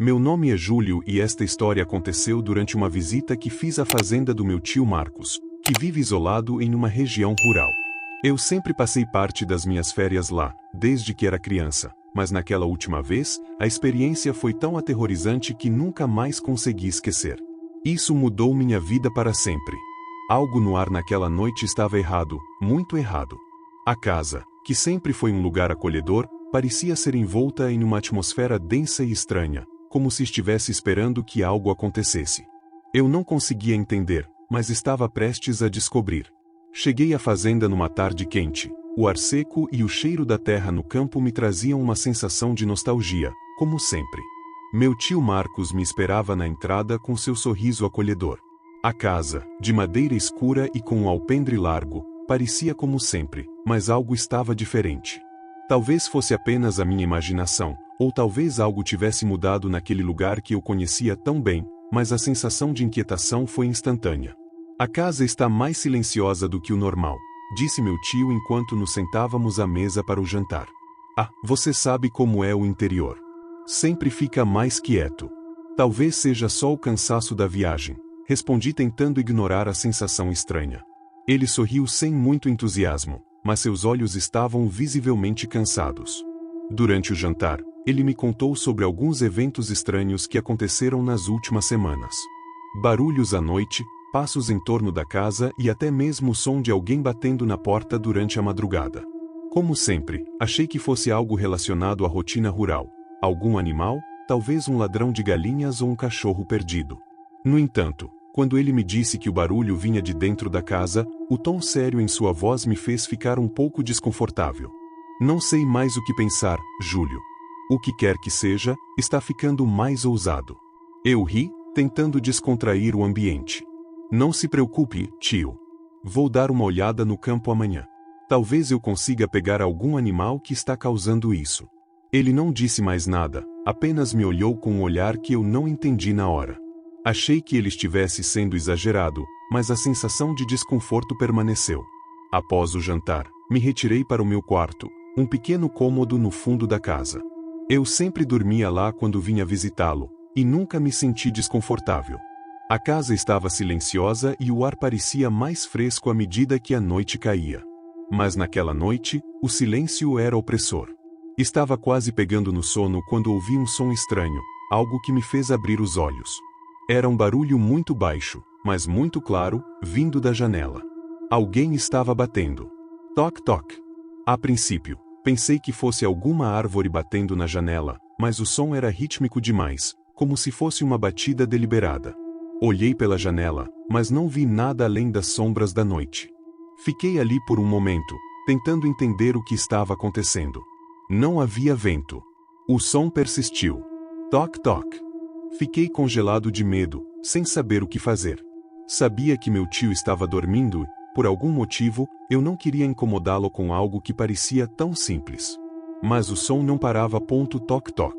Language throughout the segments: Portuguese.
Meu nome é Júlio e esta história aconteceu durante uma visita que fiz à fazenda do meu tio Marcos, que vive isolado em uma região rural. Eu sempre passei parte das minhas férias lá, desde que era criança, mas naquela última vez, a experiência foi tão aterrorizante que nunca mais consegui esquecer. Isso mudou minha vida para sempre. Algo no ar naquela noite estava errado, muito errado. A casa, que sempre foi um lugar acolhedor, parecia ser envolta em uma atmosfera densa e estranha, como se estivesse esperando que algo acontecesse. Eu não conseguia entender, mas estava prestes a descobrir. Cheguei à fazenda numa tarde quente. O ar seco e o cheiro da terra no campo me traziam uma sensação de nostalgia, como sempre. Meu tio Marcos me esperava na entrada com seu sorriso acolhedor. A casa, de madeira escura e com um alpendre largo, parecia como sempre, mas algo estava diferente. Talvez fosse apenas a minha imaginação, ou talvez algo tivesse mudado naquele lugar que eu conhecia tão bem, mas a sensação de inquietação foi instantânea. A casa está mais silenciosa do que o normal, disse meu tio enquanto nos sentávamos à mesa para o jantar. Ah, você sabe como é o interior. Sempre fica mais quieto. Talvez seja só o cansaço da viagem, respondi tentando ignorar a sensação estranha. Ele sorriu sem muito entusiasmo, mas seus olhos estavam visivelmente cansados. Durante o jantar, ele me contou sobre alguns eventos estranhos que aconteceram nas últimas semanas. Barulhos à noite, passos em torno da casa e até mesmo o som de alguém batendo na porta durante a madrugada. Como sempre, achei que fosse algo relacionado à rotina rural. Algum animal, talvez um ladrão de galinhas ou um cachorro perdido. No entanto, quando ele me disse que o barulho vinha de dentro da casa, o tom sério em sua voz me fez ficar um pouco desconfortável. Não sei mais o que pensar, Júlio. O que quer que seja, está ficando mais ousado. Eu ri, tentando descontrair o ambiente. Não se preocupe, tio. Vou dar uma olhada no campo amanhã. Talvez eu consiga pegar algum animal que está causando isso. Ele não disse mais nada, apenas me olhou com um olhar que eu não entendi na hora. Achei que ele estivesse sendo exagerado, mas a sensação de desconforto permaneceu. Após o jantar, me retirei para o meu quarto, um pequeno cômodo no fundo da casa. Eu sempre dormia lá quando vinha visitá-lo, e nunca me senti desconfortável. A casa estava silenciosa e o ar parecia mais fresco à medida que a noite caía. Mas naquela noite, o silêncio era opressor. Estava quase pegando no sono quando ouvi um som estranho, algo que me fez abrir os olhos. Era um barulho muito baixo, mas muito claro, vindo da janela. Alguém estava batendo. Toc toc. A princípio, pensei que fosse alguma árvore batendo na janela, mas o som era rítmico demais, como se fosse uma batida deliberada. Olhei pela janela, mas não vi nada além das sombras da noite. Fiquei ali por um momento, tentando entender o que estava acontecendo. Não havia vento. O som persistiu. Toc toc. Fiquei congelado de medo, sem saber o que fazer. Sabia que meu tio estava dormindo e, por algum motivo, eu não queria incomodá-lo com algo que parecia tão simples. Mas o som não parava. Toc toc.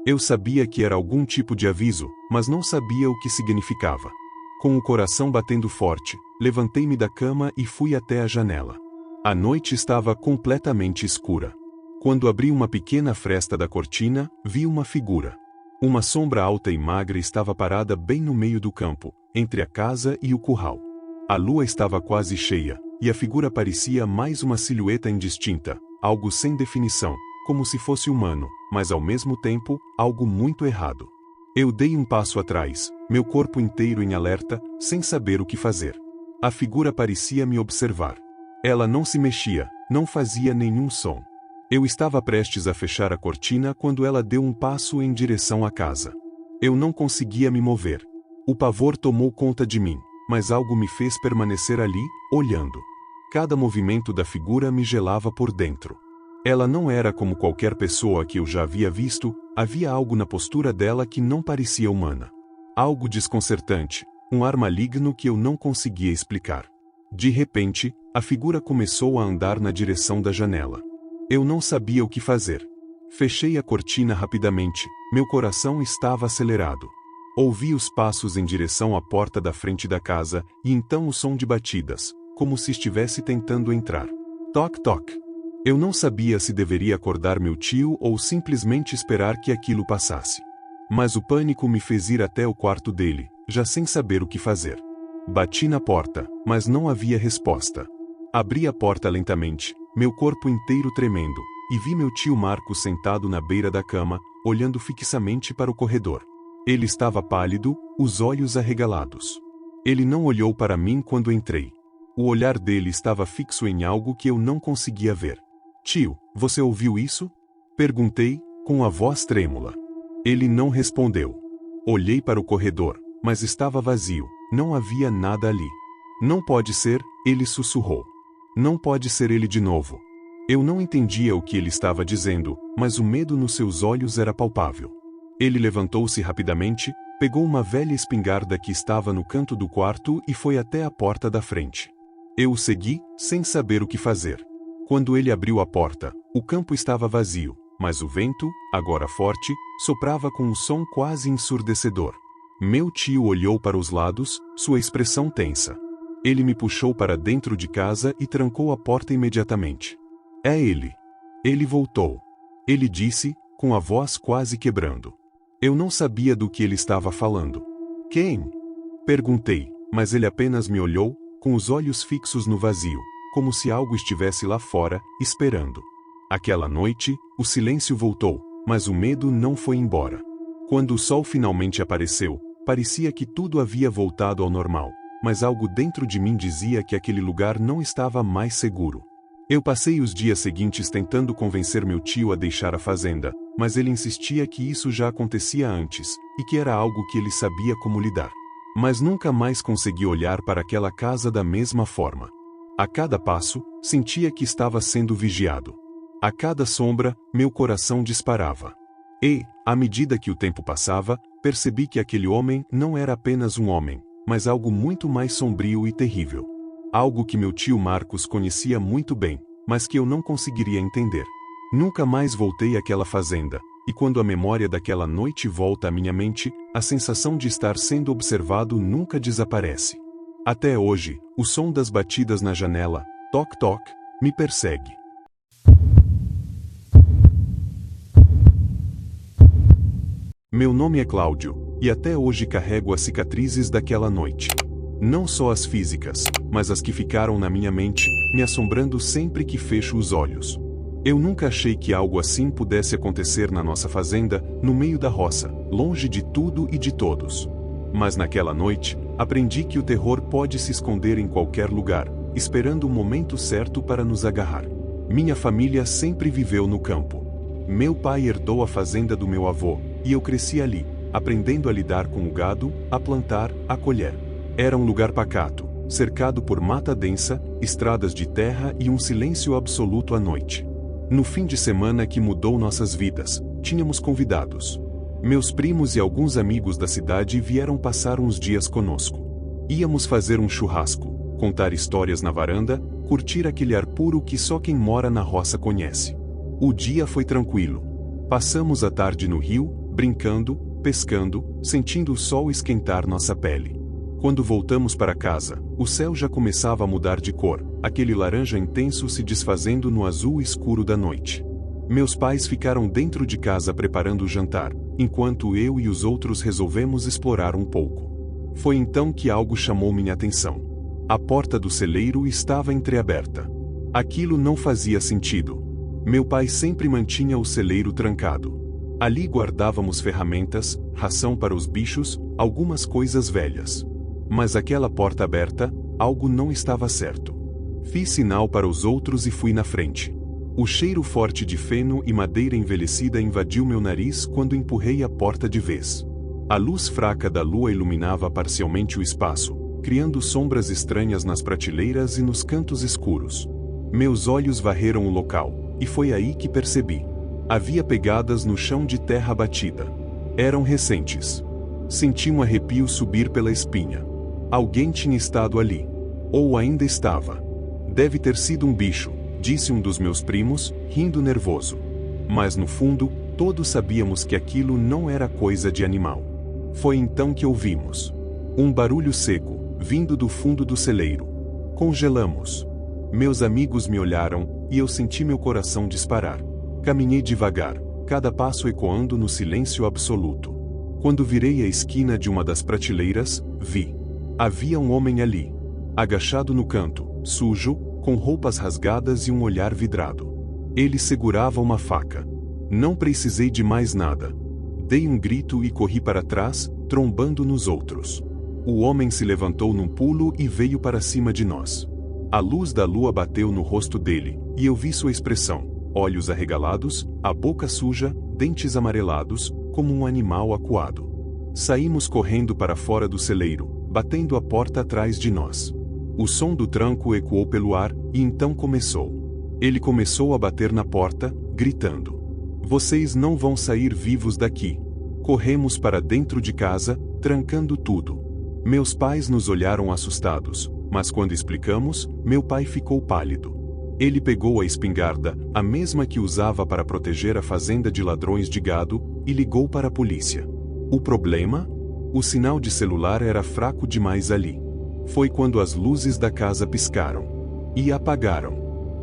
Eu sabia que era algum tipo de aviso, mas não sabia o que significava. Com o coração batendo forte, levantei-me da cama e fui até a janela. A noite estava completamente escura. Quando abri uma pequena fresta da cortina, vi uma figura. Uma sombra alta e magra estava parada bem no meio do campo, entre a casa e o curral. A lua estava quase cheia, e a figura parecia mais uma silhueta indistinta, algo sem definição, como se fosse humano, mas ao mesmo tempo, algo muito errado. Eu dei um passo atrás, meu corpo inteiro em alerta, sem saber o que fazer. A figura parecia me observar. Ela não se mexia, não fazia nenhum som. Eu estava prestes a fechar a cortina quando ela deu um passo em direção à casa. Eu não conseguia me mover. O pavor tomou conta de mim, mas algo me fez permanecer ali, olhando. Cada movimento da figura me gelava por dentro. Ela não era como qualquer pessoa que eu já havia visto, havia algo na postura dela que não parecia humana. Algo desconcertante, um ar maligno que eu não conseguia explicar. De repente, a figura começou a andar na direção da janela. Eu não sabia o que fazer. Fechei a cortina rapidamente, meu coração estava acelerado. Ouvi os passos em direção à porta da frente da casa, e então o som de batidas, como se estivesse tentando entrar. Toc toc. Eu não sabia se deveria acordar meu tio ou simplesmente esperar que aquilo passasse. Mas o pânico me fez ir até o quarto dele, já sem saber o que fazer. Bati na porta, mas não havia resposta. Abri a porta lentamente, meu corpo inteiro tremendo, e vi meu tio Marcos sentado na beira da cama, olhando fixamente para o corredor. Ele estava pálido, os olhos arregalados. Ele não olhou para mim quando entrei. O olhar dele estava fixo em algo que eu não conseguia ver. Tio, você ouviu isso? Perguntei, com a voz trêmula. Ele não respondeu. Olhei para o corredor, mas estava vazio, não havia nada ali. Não pode ser, ele sussurrou. Não pode ser ele de novo. Eu não entendia o que ele estava dizendo, mas o medo nos seus olhos era palpável. Ele levantou-se rapidamente, pegou uma velha espingarda que estava no canto do quarto e foi até a porta da frente. Eu o segui, sem saber o que fazer. Quando ele abriu a porta, o campo estava vazio, mas o vento, agora forte, soprava com um som quase ensurdecedor. Meu tio olhou para os lados, sua expressão tensa. Ele me puxou para dentro de casa e trancou a porta imediatamente. É ele. Ele voltou. Ele disse, com a voz quase quebrando. Eu não sabia do que ele estava falando. Quem? Perguntei, mas ele apenas me olhou, com os olhos fixos no vazio, como se algo estivesse lá fora, esperando. Aquela noite, o silêncio voltou, mas o medo não foi embora. Quando o sol finalmente apareceu, parecia que tudo havia voltado ao normal, mas algo dentro de mim dizia que aquele lugar não estava mais seguro. Eu passei os dias seguintes tentando convencer meu tio a deixar a fazenda, mas ele insistia que isso já acontecia antes, e que era algo que ele sabia como lidar. Mas nunca mais consegui olhar para aquela casa da mesma forma. A cada passo, sentia que estava sendo vigiado. A cada sombra, meu coração disparava. E, à medida que o tempo passava, percebi que aquele homem não era apenas um homem, mas algo muito mais sombrio e terrível. Algo que meu tio Marcos conhecia muito bem, mas que eu não conseguiria entender. Nunca mais voltei àquela fazenda, e quando a memória daquela noite volta à minha mente, a sensação de estar sendo observado nunca desaparece. Até hoje, o som das batidas na janela, toc-toc, me persegue. Meu nome é Cláudio, e até hoje carrego as cicatrizes daquela noite. Não só as físicas, mas as que ficaram na minha mente, me assombrando sempre que fecho os olhos. Eu nunca achei que algo assim pudesse acontecer na nossa fazenda, no meio da roça, longe de tudo e de todos. Mas naquela noite, aprendi que o terror pode se esconder em qualquer lugar, esperando o momento certo para nos agarrar. Minha família sempre viveu no campo. Meu pai herdou a fazenda do meu avô, e eu cresci ali, aprendendo a lidar com o gado, a plantar, a colher. Era um lugar pacato, cercado por mata densa, estradas de terra e um silêncio absoluto à noite. No fim de semana que mudou nossas vidas, tínhamos convidados. Meus primos e alguns amigos da cidade vieram passar uns dias conosco. Íamos fazer um churrasco, contar histórias na varanda, curtir aquele ar puro que só quem mora na roça conhece. O dia foi tranquilo. Passamos a tarde no rio, brincando, pescando, sentindo o sol esquentar nossa pele. Quando voltamos para casa, o céu já começava a mudar de cor, aquele laranja intenso se desfazendo no azul escuro da noite. Meus pais ficaram dentro de casa preparando o jantar, enquanto eu e os outros resolvemos explorar um pouco. Foi então que algo chamou minha atenção. A porta do celeiro estava entreaberta. Aquilo não fazia sentido. Meu pai sempre mantinha o celeiro trancado. Ali guardávamos ferramentas, ração para os bichos, algumas coisas velhas. Mas aquela porta aberta, algo não estava certo. Fiz sinal para os outros e fui na frente. O cheiro forte de feno e madeira envelhecida invadiu meu nariz quando empurrei a porta de vez. A luz fraca da lua iluminava parcialmente o espaço, criando sombras estranhas nas prateleiras e nos cantos escuros. Meus olhos varreram o local, e foi aí que percebi. Havia pegadas no chão de terra batida. Eram recentes. Senti um arrepio subir pela espinha. Alguém tinha estado ali. Ou ainda estava. Deve ter sido um bicho, disse um dos meus primos, rindo nervoso. Mas no fundo, todos sabíamos que aquilo não era coisa de animal. Foi então que ouvimos um barulho seco, vindo do fundo do celeiro. Congelamos. Meus amigos me olharam, e eu senti meu coração disparar. Caminhei devagar, cada passo ecoando no silêncio absoluto. Quando virei a esquina de uma das prateleiras, vi. Havia um homem ali, agachado no canto, sujo, com roupas rasgadas e um olhar vidrado. Ele segurava uma faca. Não precisei de mais nada. Dei um grito e corri para trás, trombando nos outros. O homem se levantou num pulo e veio para cima de nós. A luz da lua bateu no rosto dele, e eu vi sua expressão: olhos arregalados, a boca suja, dentes amarelados, como um animal acuado. Saímos correndo para fora do celeiro, batendo a porta atrás de nós. O som do tranco ecoou pelo ar, e então começou. Ele começou a bater na porta, gritando: vocês não vão sair vivos daqui. Corremos para dentro de casa, trancando tudo. Meus pais nos olharam assustados, mas quando explicamos, meu pai ficou pálido. Ele pegou a espingarda, a mesma que usava para proteger a fazenda de ladrões de gado, e ligou para a polícia. O problema? O sinal de celular era fraco demais ali. Foi quando as luzes da casa piscaram. E apagaram.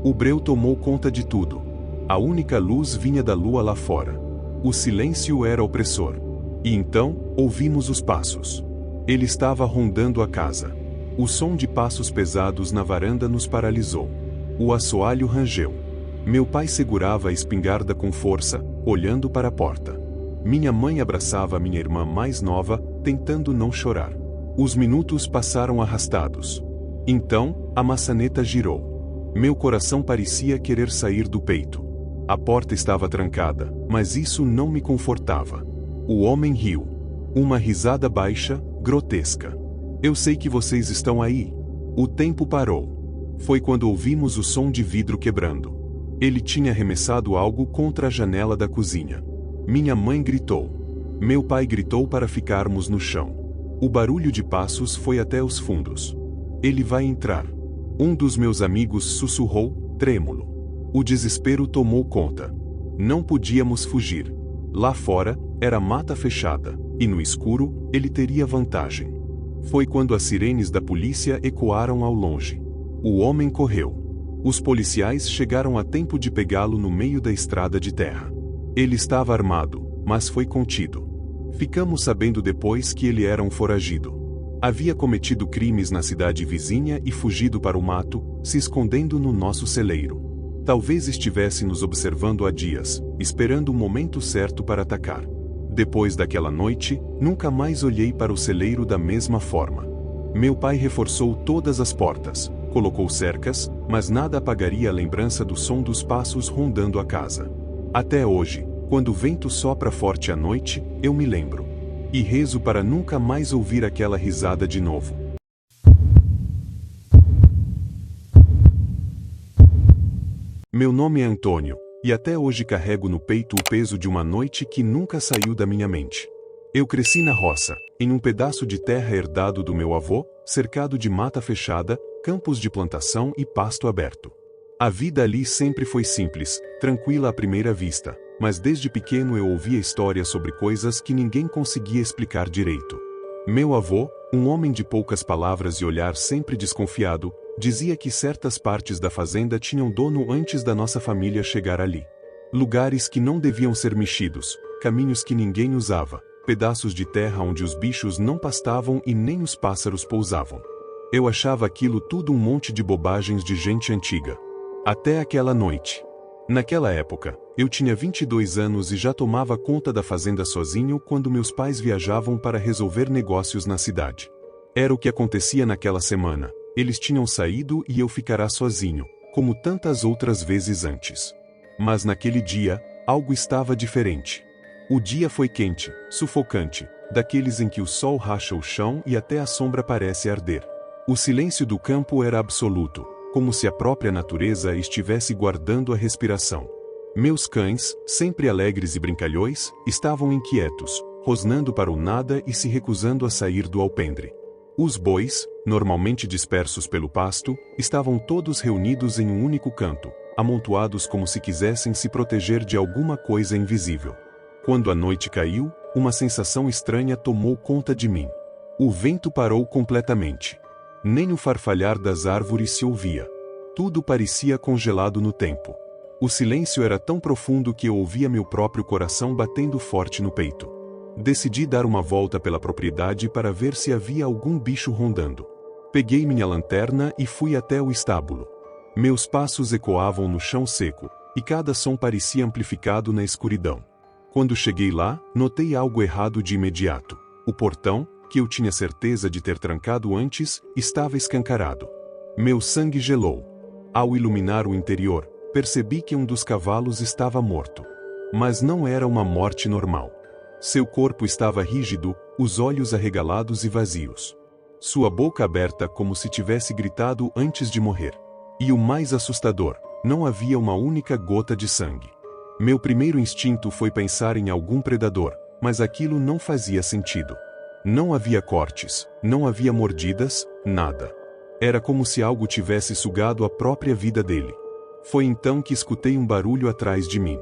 O breu tomou conta de tudo. A única luz vinha da lua lá fora. O silêncio era opressor. E então, ouvimos os passos. Ele estava rondando a casa. O som de passos pesados na varanda nos paralisou. O assoalho rangeu. Meu pai segurava a espingarda com força, olhando para a porta. Minha mãe abraçava minha irmã mais nova, tentando não chorar. Os minutos passaram arrastados. Então, a maçaneta girou. Meu coração parecia querer sair do peito. A porta estava trancada, mas isso não me confortava. O homem riu. Uma risada baixa, grotesca. Eu sei que vocês estão aí. O tempo parou. Foi quando ouvimos o som de vidro quebrando. Ele tinha arremessado algo contra a janela da cozinha. Minha mãe gritou. Meu pai gritou para ficarmos no chão. O barulho de passos foi até os fundos. Ele vai entrar. Um dos meus amigos sussurrou, trêmulo. O desespero tomou conta. Não podíamos fugir. Lá fora, era mata fechada, e no escuro, ele teria vantagem. Foi quando as sirenes da polícia ecoaram ao longe. O homem correu. Os policiais chegaram a tempo de pegá-lo no meio da estrada de terra. Ele estava armado, mas foi contido. Ficamos sabendo depois que ele era um foragido. Havia cometido crimes na cidade vizinha e fugido para o mato, se escondendo no nosso celeiro. Talvez estivesse nos observando há dias, esperando o momento certo para atacar. Depois daquela noite, nunca mais olhei para o celeiro da mesma forma. Meu pai reforçou todas as portas, colocou cercas, mas nada apagaria a lembrança do som dos passos rondando a casa. Até hoje, quando o vento sopra forte à noite, eu me lembro. E rezo para nunca mais ouvir aquela risada de novo. Meu nome é Antônio, e até hoje carrego no peito o peso de uma noite que nunca saiu da minha mente. Eu cresci na roça, em um pedaço de terra herdado do meu avô, cercado de mata fechada, campos de plantação e pasto aberto. A vida ali sempre foi simples, tranquila à primeira vista, mas desde pequeno eu ouvia histórias sobre coisas que ninguém conseguia explicar direito. Meu avô, um homem de poucas palavras e olhar sempre desconfiado, dizia que certas partes da fazenda tinham dono antes da nossa família chegar ali. Lugares que não deviam ser mexidos, caminhos que ninguém usava, pedaços de terra onde os bichos não pastavam e nem os pássaros pousavam. Eu achava aquilo tudo um monte de bobagens de gente antiga. Até aquela noite. Naquela época, eu tinha 22 anos e já tomava conta da fazenda sozinho quando meus pais viajavam para resolver negócios na cidade. Era o que acontecia naquela semana. Eles tinham saído e eu ficara sozinho, como tantas outras vezes antes. Mas naquele dia, algo estava diferente. O dia foi quente, sufocante, daqueles em que o sol racha o chão e até a sombra parece arder. O silêncio do campo era absoluto, como se a própria natureza estivesse guardando a respiração. Meus cães, sempre alegres e brincalhões, estavam inquietos, rosnando para o nada e se recusando a sair do alpendre. Os bois, normalmente dispersos pelo pasto, estavam todos reunidos em um único canto, amontoados como se quisessem se proteger de alguma coisa invisível. Quando a noite caiu, uma sensação estranha tomou conta de mim. O vento parou completamente. Nem o farfalhar das árvores se ouvia. Tudo parecia congelado no tempo. O silêncio era tão profundo que eu ouvia meu próprio coração batendo forte no peito. Decidi dar uma volta pela propriedade para ver se havia algum bicho rondando. Peguei minha lanterna e fui até o estábulo. Meus passos ecoavam no chão seco, e cada som parecia amplificado na escuridão. Quando cheguei lá, notei algo errado de imediato. O portão, que eu tinha certeza de ter trancado antes, estava escancarado. Meu sangue gelou. Ao iluminar o interior, percebi que um dos cavalos estava morto. Mas não era uma morte normal. Seu corpo estava rígido, os olhos arregalados e vazios. Sua boca aberta como se tivesse gritado antes de morrer. E o mais assustador, não havia uma única gota de sangue. Meu primeiro instinto foi pensar em algum predador, mas aquilo não fazia sentido. Não havia cortes, não havia mordidas, nada. Era como se algo tivesse sugado a própria vida dele. Foi então que escutei um barulho atrás de mim.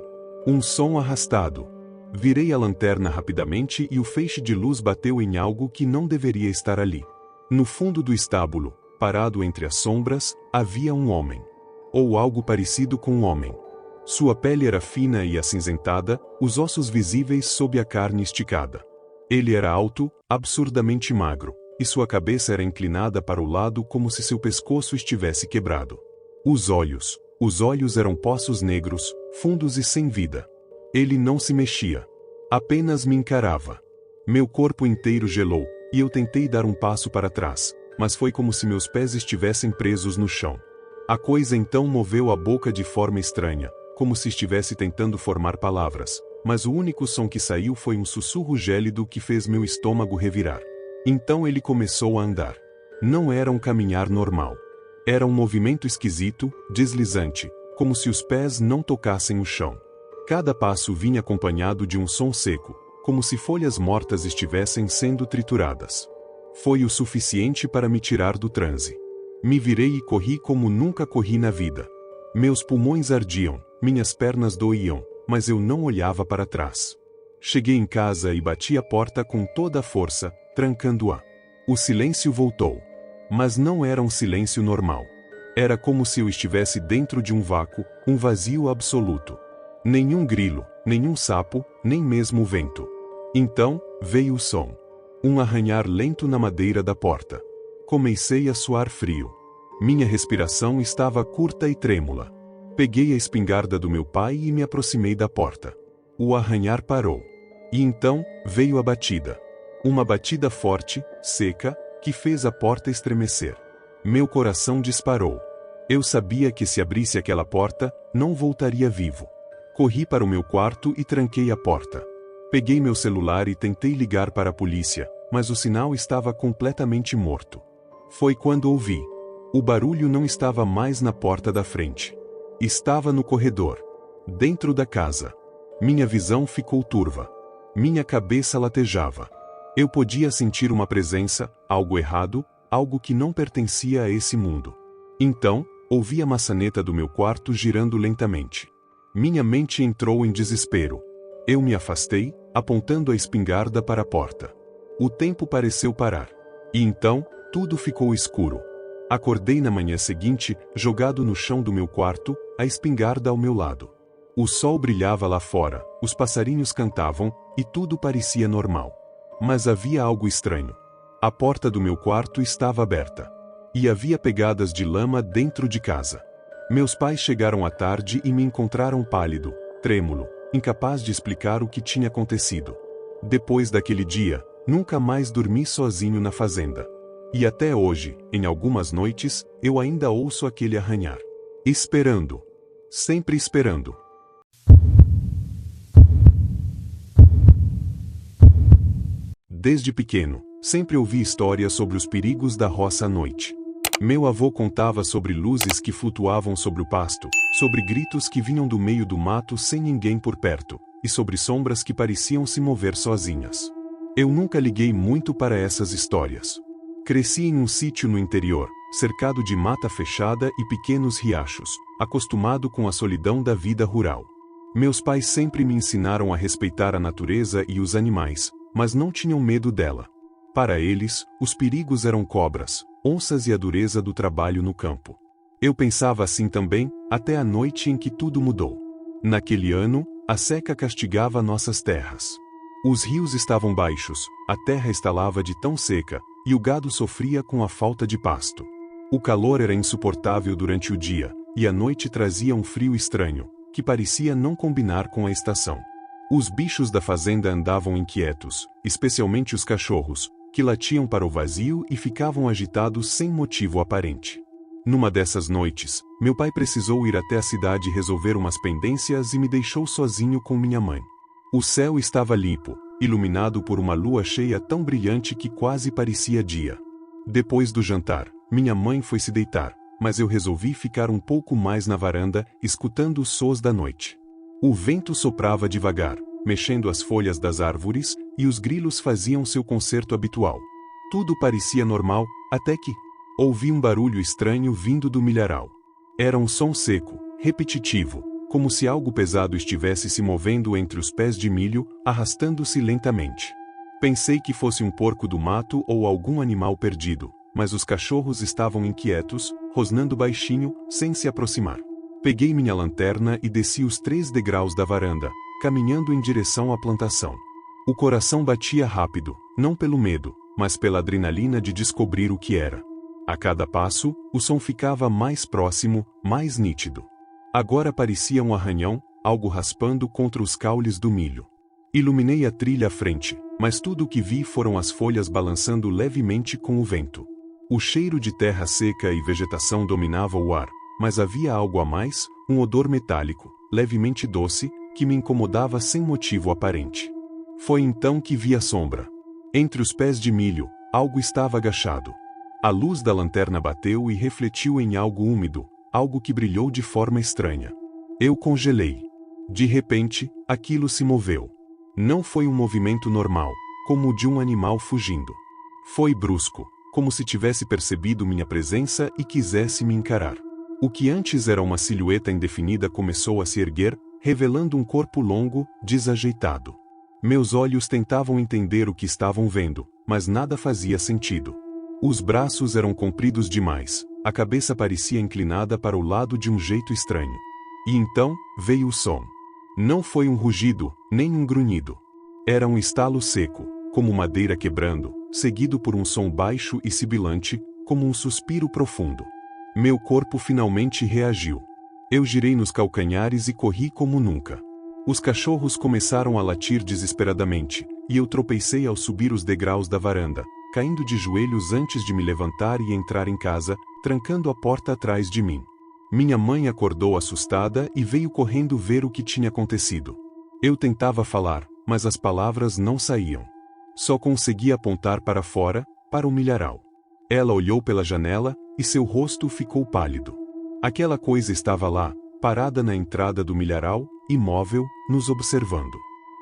Um som arrastado. Virei a lanterna rapidamente e o feixe de luz bateu em algo que não deveria estar ali. No fundo do estábulo, parado entre as sombras, havia um homem. Ou algo parecido com um homem. Sua pele era fina e acinzentada, os ossos visíveis sob a carne esticada. Ele era alto, absurdamente magro, e sua cabeça era inclinada para o lado como se seu pescoço estivesse quebrado. Os olhos eram poços negros, fundos e sem vida. Ele não se mexia. Apenas me encarava. Meu corpo inteiro gelou, e eu tentei dar um passo para trás, mas foi como se meus pés estivessem presos no chão. A coisa então moveu a boca de forma estranha, como se estivesse tentando formar palavras, mas o único som que saiu foi um sussurro gélido que fez meu estômago revirar. Então ele começou a andar. Não era um caminhar normal. Era um movimento esquisito, deslizante, como se os pés não tocassem o chão. Cada passo vinha acompanhado de um som seco, como se folhas mortas estivessem sendo trituradas. Foi o suficiente para me tirar do transe. Me virei e corri como nunca corri na vida. Meus pulmões ardiam, minhas pernas doíam, mas eu não olhava para trás. Cheguei em casa e bati a porta com toda a força, trancando-a. O silêncio voltou. Mas não era um silêncio normal. Era como se eu estivesse dentro de um vácuo, um vazio absoluto. Nenhum grilo, nenhum sapo, nem mesmo o vento. Então, veio o som. Um arranhar lento na madeira da porta. Comecei a suar frio. Minha respiração estava curta e trêmula. Peguei a espingarda do meu pai e me aproximei da porta. O arranhar parou. E então, veio a batida. Uma batida forte, seca, que fez a porta estremecer. Meu coração disparou. Eu sabia que se abrisse aquela porta, não voltaria vivo. Corri para o meu quarto e tranquei a porta. Peguei meu celular e tentei ligar para a polícia, mas o sinal estava completamente morto. Foi quando ouvi. O barulho não estava mais na porta da frente. Estava no corredor. Dentro da casa. Minha visão ficou turva. Minha cabeça latejava. Eu podia sentir uma presença, algo errado, algo que não pertencia a esse mundo. Então, ouvi a maçaneta do meu quarto girando lentamente. Minha mente entrou em desespero. Eu me afastei, apontando a espingarda para a porta. O tempo pareceu parar. E então, tudo ficou escuro. Acordei na manhã seguinte, jogado no chão do meu quarto, a espingarda ao meu lado. O sol brilhava lá fora, os passarinhos cantavam, e tudo parecia normal. Mas havia algo estranho. A porta do meu quarto estava aberta. E havia pegadas de lama dentro de casa. Meus pais chegaram à tarde e me encontraram pálido, trêmulo, incapaz de explicar o que tinha acontecido. Depois daquele dia, nunca mais dormi sozinho na fazenda. E até hoje, em algumas noites, eu ainda ouço aquele arranhar. Esperando. Sempre esperando. Desde pequeno, sempre ouvi histórias sobre os perigos da roça à noite. Meu avô contava sobre luzes que flutuavam sobre o pasto, sobre gritos que vinham do meio do mato sem ninguém por perto, e sobre sombras que pareciam se mover sozinhas. Eu nunca liguei muito para essas histórias. Cresci em um sítio no interior, cercado de mata fechada e pequenos riachos, acostumado com a solidão da vida rural. Meus pais sempre me ensinaram a respeitar a natureza e os animais, mas não tinham medo dela. Para eles, os perigos eram cobras, onças e a dureza do trabalho no campo. Eu pensava assim também, até a noite em que tudo mudou. Naquele ano, a seca castigava nossas terras. Os rios estavam baixos, a terra estalava de tão seca, e o gado sofria com a falta de pasto. O calor era insuportável durante o dia, e a noite trazia um frio estranho, que parecia não combinar com a estação. Os bichos da fazenda andavam inquietos, especialmente os cachorros, que latiam para o vazio e ficavam agitados sem motivo aparente. Numa dessas noites, meu pai precisou ir até a cidade resolver umas pendências e me deixou sozinho com minha mãe. O céu estava limpo, iluminado por uma lua cheia tão brilhante que quase parecia dia. Depois do jantar, minha mãe foi se deitar, mas eu resolvi ficar um pouco mais na varanda, escutando os sons da noite. O vento soprava devagar, mexendo as folhas das árvores, e os grilos faziam seu concerto habitual. Tudo parecia normal, até que ouvi um barulho estranho vindo do milharal. Era um som seco, repetitivo, como se algo pesado estivesse se movendo entre os pés de milho, arrastando-se lentamente. Pensei que fosse um porco do mato ou algum animal perdido, mas os cachorros estavam inquietos, rosnando baixinho, sem se aproximar. Peguei minha lanterna e desci os 3 degraus da varanda, caminhando em direção à plantação. O coração batia rápido, não pelo medo, mas pela adrenalina de descobrir o que era. A cada passo, o som ficava mais próximo, mais nítido. Agora parecia um arranhão, algo raspando contra os caules do milho. Iluminei a trilha à frente, mas tudo o que vi foram as folhas balançando levemente com o vento. O cheiro de terra seca e vegetação dominava o ar, mas havia algo a mais, um odor metálico, levemente doce, que me incomodava sem motivo aparente. Foi então que vi a sombra. Entre os pés de milho, algo estava agachado. A luz da lanterna bateu e refletiu em algo úmido, algo que brilhou de forma estranha. Eu congelei. De repente, aquilo se moveu. Não foi um movimento normal, como o de um animal fugindo. Foi brusco, como se tivesse percebido minha presença e quisesse me encarar. O que antes era uma silhueta indefinida começou a se erguer, revelando um corpo longo, desajeitado. Meus olhos tentavam entender o que estavam vendo, mas nada fazia sentido. Os braços eram compridos demais, a cabeça parecia inclinada para o lado de um jeito estranho. E então, veio o som. Não foi um rugido, nem um grunhido. Era um estalo seco, como madeira quebrando, seguido por um som baixo e sibilante, como um suspiro profundo. Meu corpo finalmente reagiu. Eu girei nos calcanhares e corri como nunca. Os cachorros começaram a latir desesperadamente, e eu tropecei ao subir os degraus da varanda, caindo de joelhos antes de me levantar e entrar em casa, trancando a porta atrás de mim. Minha mãe acordou assustada e veio correndo ver o que tinha acontecido. Eu tentava falar, mas as palavras não saíam. Só conseguia apontar para fora, para o milharal. Ela olhou pela janela, e seu rosto ficou pálido. Aquela coisa estava lá, parada na entrada do milharal, imóvel, nos observando.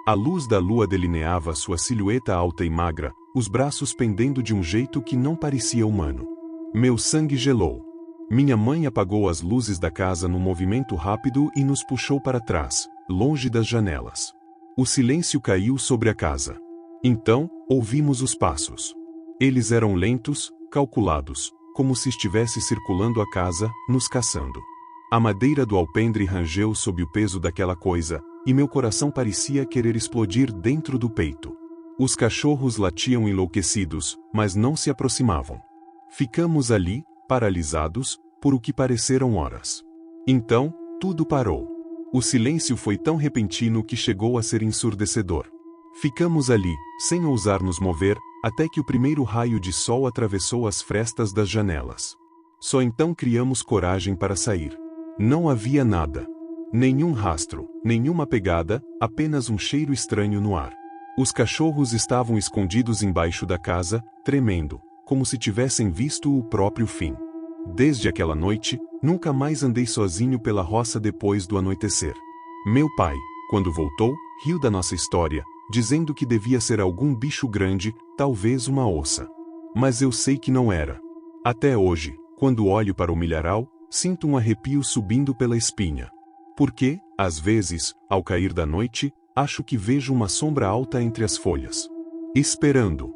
A luz da lua delineava sua silhueta alta e magra, os braços pendendo de um jeito que não parecia humano. Meu sangue gelou. Minha mãe apagou as luzes da casa num movimento rápido e nos puxou para trás, longe das janelas. O silêncio caiu sobre a casa. Então, ouvimos os passos. Eles eram lentos, calculados, como se estivesse circulando a casa, nos caçando. A madeira do alpendre rangeu sob o peso daquela coisa, e meu coração parecia querer explodir dentro do peito. Os cachorros latiam enlouquecidos, mas não se aproximavam. Ficamos ali, paralisados, por o que pareceram horas. Então, tudo parou. O silêncio foi tão repentino que chegou a ser ensurdecedor. Ficamos ali, sem ousar nos mover, até que o primeiro raio de sol atravessou as frestas das janelas. Só então criamos coragem para sair. Não havia nada. Nenhum rastro, nenhuma pegada, apenas um cheiro estranho no ar. Os cachorros estavam escondidos embaixo da casa, tremendo, como se tivessem visto o próprio fim. Desde aquela noite, nunca mais andei sozinho pela roça depois do anoitecer. Meu pai, quando voltou, riu da nossa história, dizendo que devia ser algum bicho grande, talvez uma onça. Mas eu sei que não era. Até hoje, quando olho para o milharal, sinto um arrepio subindo pela espinha. Porque, às vezes, ao cair da noite, acho que vejo uma sombra alta entre as folhas. Esperando.